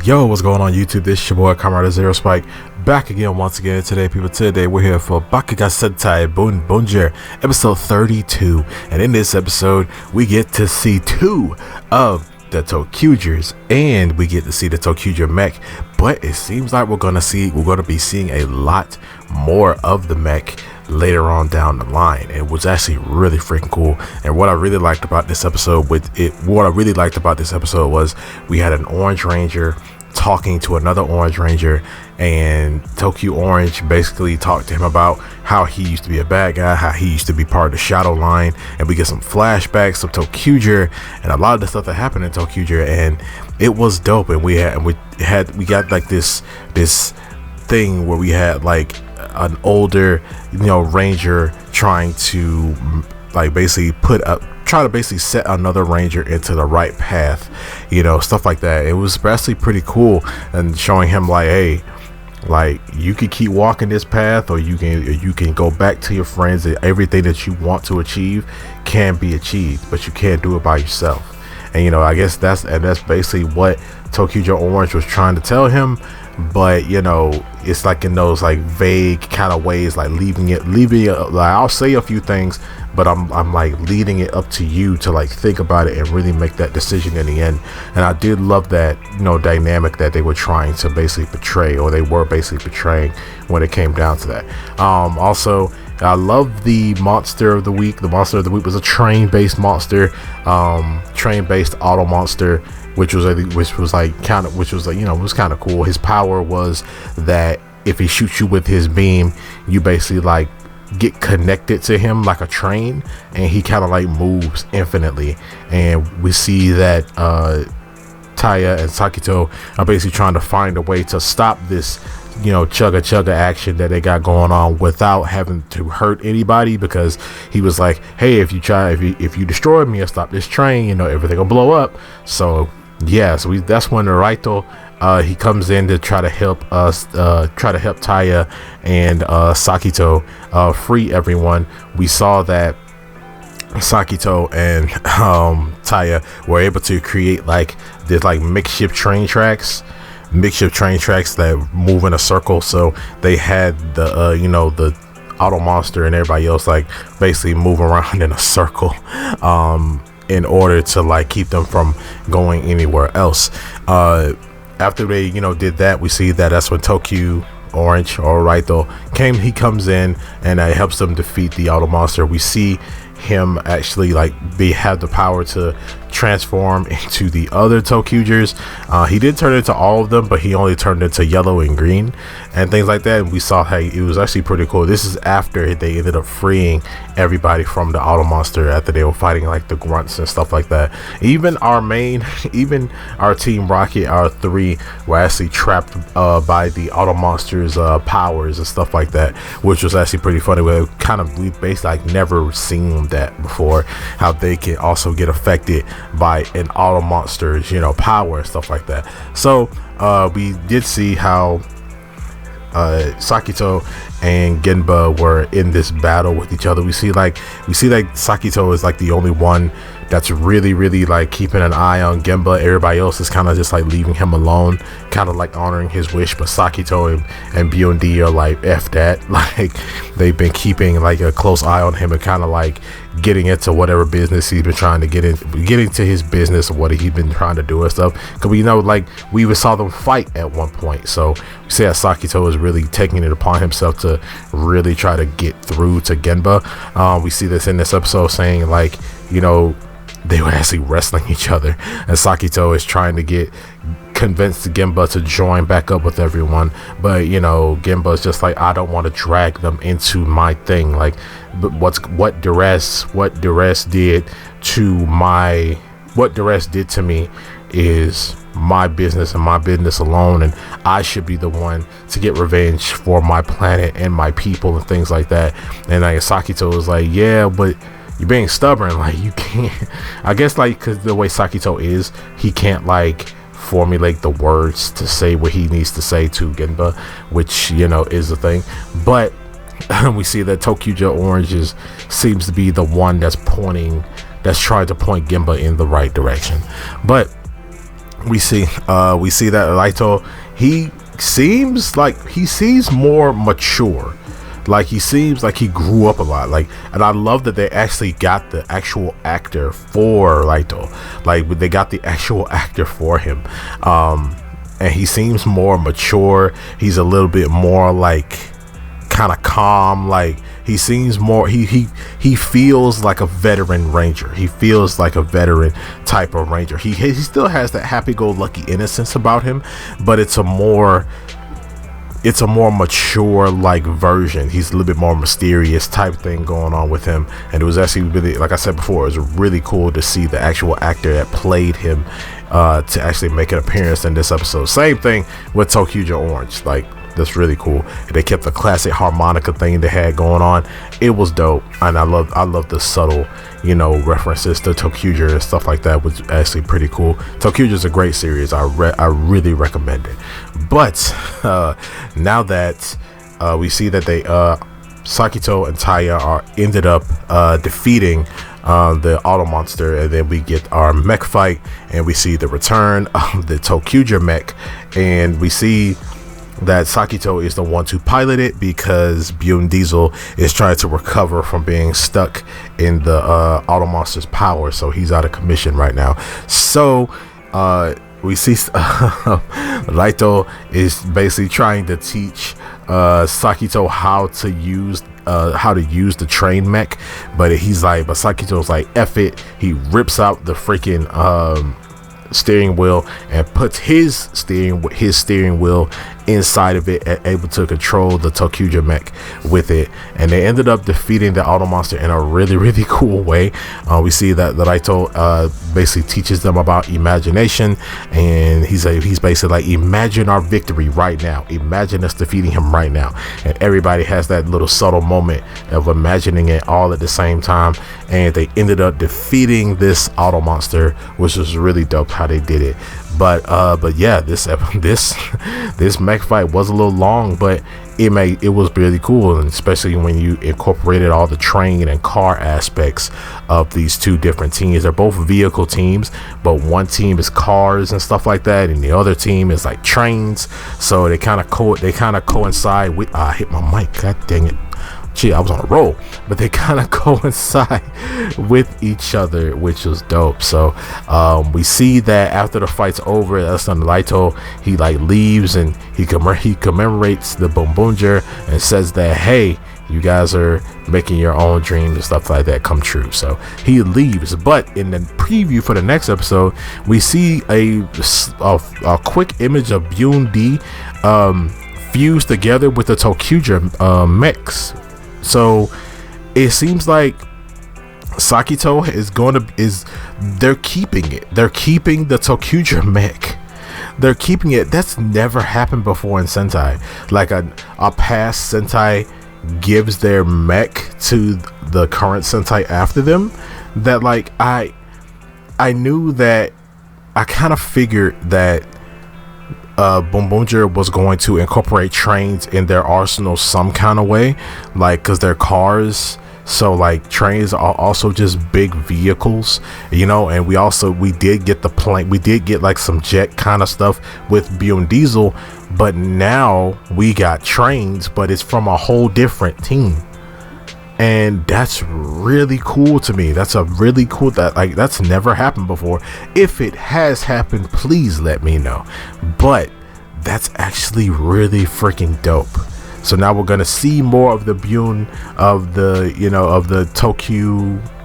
Yo, what's going on YouTube? This is your boy Kamen Zero Spike back again once again today, people. Today we're here for Bakuage Sentai Boonboomger episode 32, and in this episode we get to see two of the Tokyugers, and we get to see the Tokyuger mech. But it seems like we're gonna be seeing a lot more of the mech later on down the line. It was actually really freaking cool, and what I really liked about this episode was we had an Orange Ranger talking to another Orange Ranger, and Tokyo Orange basically talked to him about how he used to be a bad guy, how he used to be part of the Shadow Line, and we get some flashbacks of Tokyuger and a lot of the stuff that happened in Tokyuger, and it was dope. And we got like this thing where we had like an older ranger trying to basically set another ranger into the right path, stuff like that. It was actually pretty cool, and showing him like, hey, like, you can keep walking this path, or you can go back to your friends, and everything that you want to achieve can be achieved, but you can't do it by yourself. And I guess that's basically what Tokyuger Orange was trying to tell him. But it's like in those like vague kind of ways, like leaving it like, I'll say a few things, but I'm like leading it up to you to like think about it and really make that decision in the end. And I did love that dynamic that they were trying to basically portray, or they were basically portraying when it came down to that. Also, I love the monster of the week. The monster of the week was a train-based monster, train-based auto monster, which was kind of cool. His power was that if he shoots you with his beam, you basically like get connected to him like a train, and he kind of like moves infinitely. And we see that Taya and Sakito are basically trying to find a way to stop this chugga action that they got going on without having to hurt anybody, because he was like, hey, if you destroy me or stop this train, everything will blow up. So yeah, that's when Raito he comes in to try to help Taya and Sakito free everyone. We saw that Sakito and Taya were able to create like this like makeshift train tracks that move in a circle. So they had the the auto monster and everybody else like basically move around in a circle in order to like keep them from going anywhere else. After they did that, we see that's when Tokyo Orange, or Raito, comes in and helps them defeat the auto monster. We see him actually have the power to transform into the other Tokyugers. He did turn into all of them, but he only turned into yellow and green and things like that. And we saw how it was actually pretty cool. This is after they ended up freeing everybody from the auto monster, after they were fighting like the grunts and stuff like that. Even our Team Rocket, our three, were actually trapped by the auto monster's powers and stuff like that, which was actually pretty funny. We basically never seen that before, how they can also get affected by an auto monster's power and stuff like that. So we did see how Sakito and Genba were in this battle with each other. We see Sakito is like the only one that's really like keeping an eye on Genba. Everybody else is kind of just like leaving him alone, kind of like honoring his wish. But Sakito and BOD are like, F that. Like, they've been keeping like a close eye on him and kind of like getting into whatever business he's been trying to getting to his business, or what he's been trying to do and stuff. Because we even saw them fight at one point. So we see that Sakito is really taking it upon himself to really try to get through to Genba. We see this in this episode, saying like, they were actually wrestling each other, and Sakito is trying to convince Genba to join back up with everyone. But Genba's just like, I don't want to drag them into my thing. Like, but what Duress did to me is my business and my business alone, and I should be the one to get revenge for my planet and my people and things like that. And Sakito was like, yeah, but you're being stubborn. Like, you can't, I guess, like, because the way Sakito is, he can't like formulate the words to say what he needs to say to Genba, which is the thing. But we see that Tokyuger Orange seems to be the one that's trying to point Genba in the right direction. But we see that Raito, he seems more mature. Like, he seems like he grew up a lot. Like, and I love that they actually got the actual actor for Raito. Like, they got the actual actor for him. And he seems more mature. He's a little bit more like kind of calm. Like, he seems more, he feels like a veteran ranger. He feels like a veteran type of ranger. He still has that happy-go-lucky innocence about him, but it's a more mature like version. He's a little bit more mysterious type thing going on with him. And it was actually really, like I said before, it was really cool to see the actual actor that played him to actually make an appearance in this episode. Same thing with ToQger Orange. Like, that's really cool. They kept the classic harmonica thing they had going on. It was dope, and I love the subtle, references to ToQger and stuff like that. Was actually pretty cool. ToQger is a great series. I really recommend it. But now that we see that they Sakito and Taya are ended up defeating the auto monster, and then we get our mech fight, and we see the return of the ToQger mech, and we see that Sakito is the one to pilot it because Bune Diesel is trying to recover from being stuck in the auto monster's power, so he's out of commission right now. So we see Raito is basically trying to teach Sakito how to use the train mech, but Sakito's like, F it. He rips out the freaking steering wheel and puts his steering wheel inside of it, and able to control the ToQger mech with it. And they ended up defeating the auto monster in a really, really cool way. We see that Raito basically teaches them about imagination, and he's basically like, imagine our victory right now, imagine us defeating him right now. And everybody has that little subtle moment of imagining it all at the same time, and they ended up defeating this auto monster, which was really dope how they did it. But yeah, this mech fight was a little long, but it was really cool, and especially when you incorporated all the train and car aspects of these two different teams. They're both vehicle teams, but one team is cars and stuff like that, and the other team is like trains. So they kind of coincide with. I hit my mic. God dang it. Gee, I was on a roll, but they kind of coincide with each other, which was dope. So we see that after the fight's over, that's when Raito, he like leaves, and he commemorates the Boonboomger and says that, hey, you guys are making your own dreams and stuff like that come true. So he leaves, but in the preview for the next episode, we see a quick image of Bune D fused together with the ToQger mechs. So it seems like Sakito they're keeping it. They're keeping the ToQger mech. They're keeping it. That's never happened before in Sentai. Like a past Sentai gives their mech to the current Sentai after them. That like I knew that, I kind of figured that Boonboomger was going to incorporate trains in their arsenal some kind of way, like, because they're cars, so like trains are also just big vehicles, and we did get the plane, we did get like some jet kind of stuff with Bune Diesel, but now we got trains, but it's from a whole different team. And that's really cool to me. That's a really cool, that's never happened before. If it has happened, please let me know. But that's actually really freaking dope. So now we're gonna see more of the Bune, of the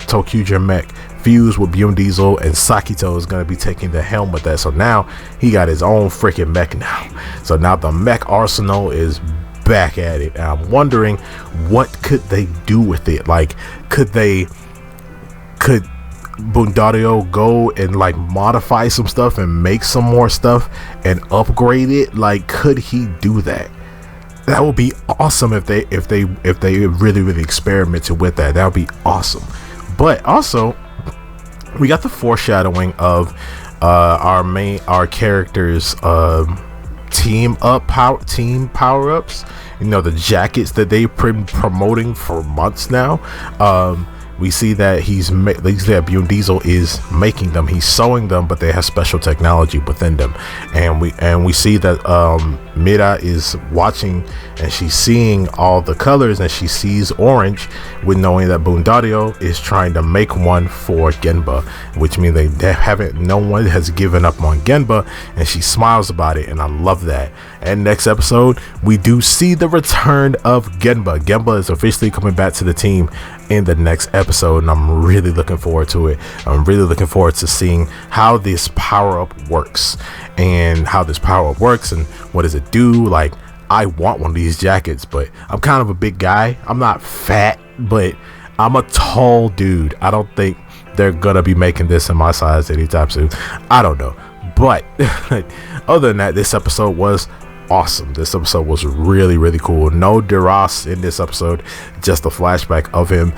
ToQger mech fused with Bune Diesel, and Sakito is gonna be taking the helm with that. So now he got his own freaking mech now. So now the mech arsenal is back at it, and I'm wondering what could they do with it. Like, could Bundario go and like modify some stuff and make some more stuff and upgrade it? Like, could he do that? That would be awesome if they really experimented with that. That would be awesome. But also, we got the foreshadowing of our characters team power-ups, the jackets that they've been promoting for months now. we see that Bune Diesel is making them, he's sewing them, but they have special technology within them. And we see that Mira is watching, and she's seeing all the colors, and she sees orange, with knowing that Bundario is trying to make one for Genba, which means no one has given up on Genba, and she smiles about it, and I love that. And next episode, we do see the return of Genba. Genba is officially coming back to the team in the next episode, and I'm really looking forward to it. I'm really looking forward to seeing how this power-up works, and what does it do. Like, I want one of these jackets, but I'm kind of a big guy. I'm not fat, but I'm a tall dude. I don't think they're gonna be making this in my size anytime soon. I don't know, but other than that, this episode was awesome. This episode was really cool. No Duras in this episode, just a flashback of him.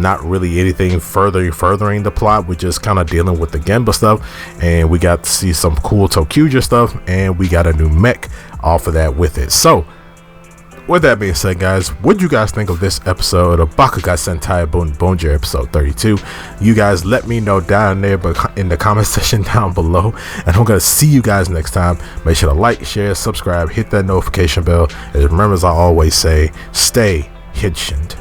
Not really anything furthering the plot. We're just kind of dealing with the Genba stuff, and we got to see some cool ToQger stuff, and we got a new mech off of that with it. So with that being said, guys, what do you guys think of this episode of Bakuage Sentai Boonboomger episode 32? You guys let me know down there in the comment section down below, and I'm gonna see you guys next time. Make sure to like, share, subscribe, hit that notification bell, and remember, as I always say, stay henshined.